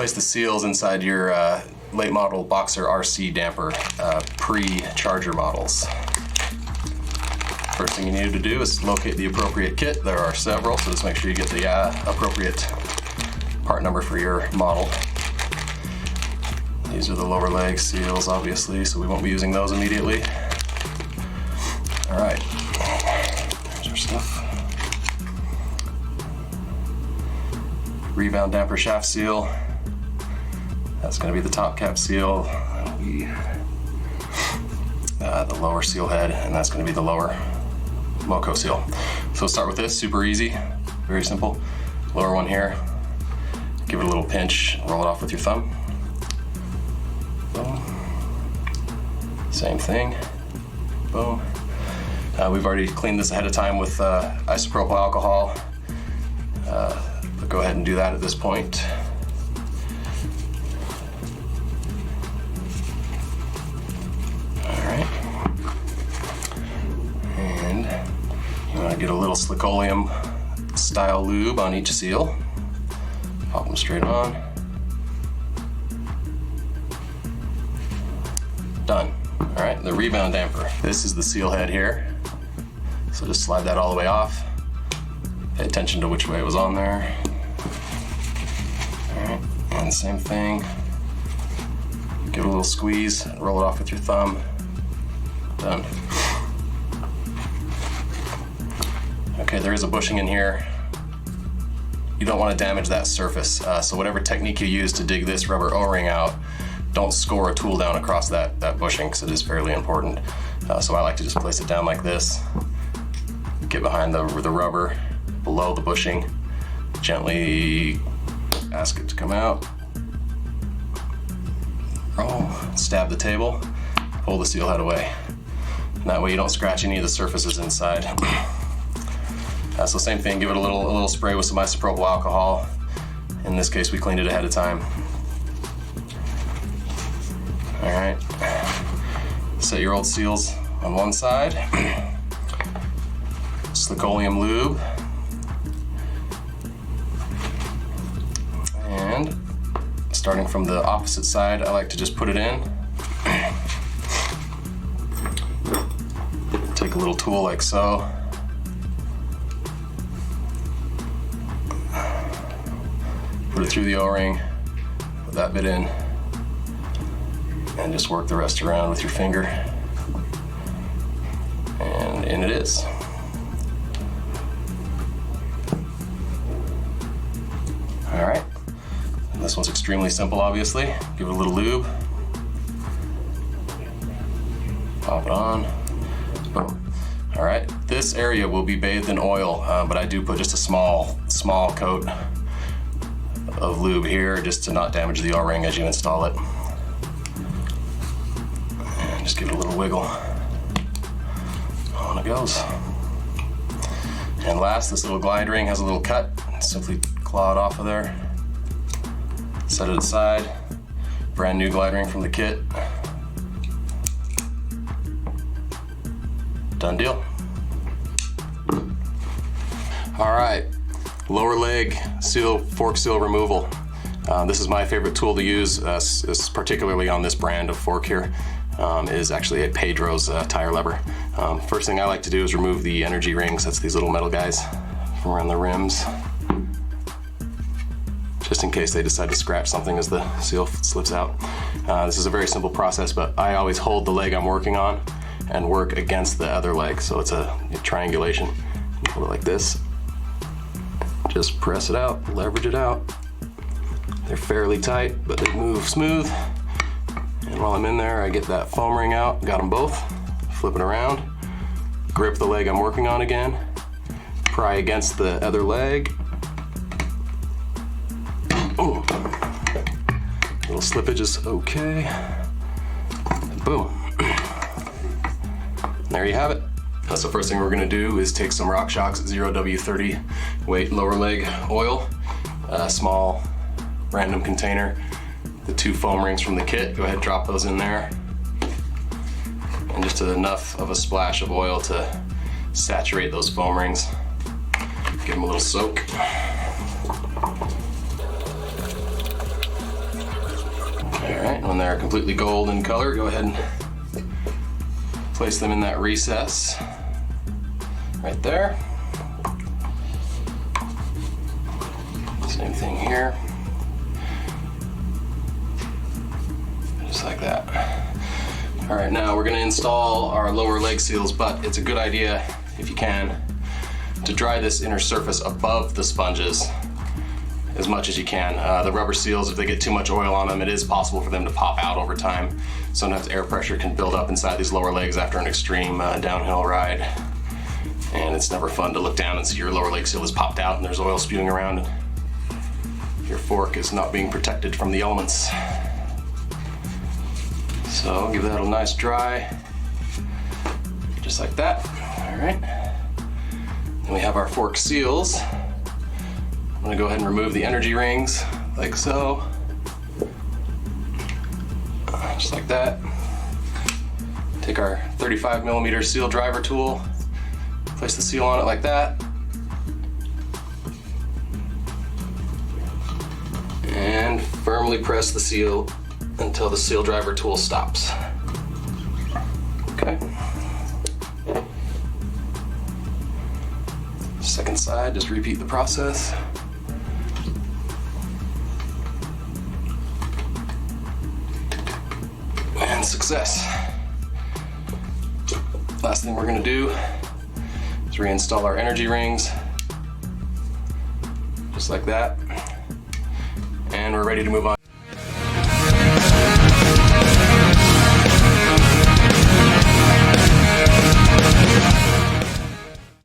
place the seals inside your late model Boxer RC damper pre-charger models. First thing you need to do is locate the appropriate kit. There are several, so just make sure you get the appropriate part number for your model. These are the lower leg seals, obviously, so we won't be using those immediately. All right, there's our stuff. Rebound damper shaft seal. That's going to be the top cap seal. The lower seal head, and that's going to be the lower Moco seal. So we'll start with this, super easy, very simple. Lower one here, give it a little pinch, roll it off with your thumb. Boom. Same thing, boom. We've already cleaned this ahead of time with isopropyl alcohol, but go ahead and do that at this point. Get a little Slickoleum style lube on each seal. Pop them straight on. Done. All right, the rebound damper. This is the seal head here. So just slide that all the way off. Pay attention to which way it was on there. All right, and same thing. Give it a little squeeze, roll it off with your thumb. Done. Okay, there is a bushing in here. You don't want to damage that surface. So whatever technique you use to dig this rubber O-ring out, don't score a tool down across that bushing, because it is fairly important. So I like to just place it down like this, get behind the rubber below the bushing, gently ask it to come out. Roll, stab the table, pull the seal head away. And that way you don't scratch any of the surfaces inside. So same thing, give it a little spray with some isopropyl alcohol. In this case, we cleaned it ahead of time. All right, set your old seals on one side. Slickoleum lube. And starting from the opposite side, I like to just put it in. Take a little tool like so. Put it through the O-ring, put that bit in, and just work the rest around with your finger. And in it is. All right, and this one's extremely simple, obviously. Give it a little lube. Pop it on, boom. All right, this area will be bathed in oil, but I do put just a small coat of lube here just to not damage the O-ring as you install it. And just give it a little wiggle. On it goes. And last, this little glide ring has a little cut. Simply claw it off of there. Set it aside. Brand new glide ring from the kit. Done deal. All right. Lower leg seal, fork seal removal. This is my favorite tool to use, particularly on this brand of fork here, is actually a Pedro's tire lever. First thing I like to do is remove the energy rings. That's these little metal guys from around the rims, just in case they decide to scratch something as the seal slips out. This is a very simple process, but I always hold the leg I'm working on and work against the other leg, so it's a triangulation. You hold it like this. Just press it out, leverage it out. They're fairly tight, but they move smooth. And while I'm in there, I get that foam ring out. Got them both. Flip it around. Grip the leg I'm working on again. Pry against the other leg. Ooh. Little slippage is okay. Boom. There you have it. So first thing we're gonna do is take some RockShox 0W30 weight lower leg oil, a small random container, the 2 foam rings from the kit. Go ahead, drop those in there. And just enough of a splash of oil to saturate those foam rings. Give them a little soak. right, when they're completely gold in color, go ahead and place them in that recess right there. Same thing here. Just like that. All right, now we're gonna install our lower leg seals, but it's a good idea, if you can, to dry this inner surface above the sponges as much as you can. The rubber seals, if they get too much oil on them, it is possible for them to pop out over time. Sometimes air pressure can build up inside these lower legs after an extreme downhill ride. And it's never fun to look down and see your lower leg seal is popped out and there's oil spewing around and your fork is not being protected from the elements. So give that a nice dry, just like that. All right. Then we have our fork seals. I'm gonna go ahead and remove the energy rings, like so. Just like that. Take our 35mm seal driver tool, place the seal on it like that. And firmly press the seal until the seal driver tool stops. Okay. Second side, just repeat the process. And success. Last thing we're gonna do is reinstall our energy rings, just like that. And we're ready to move on.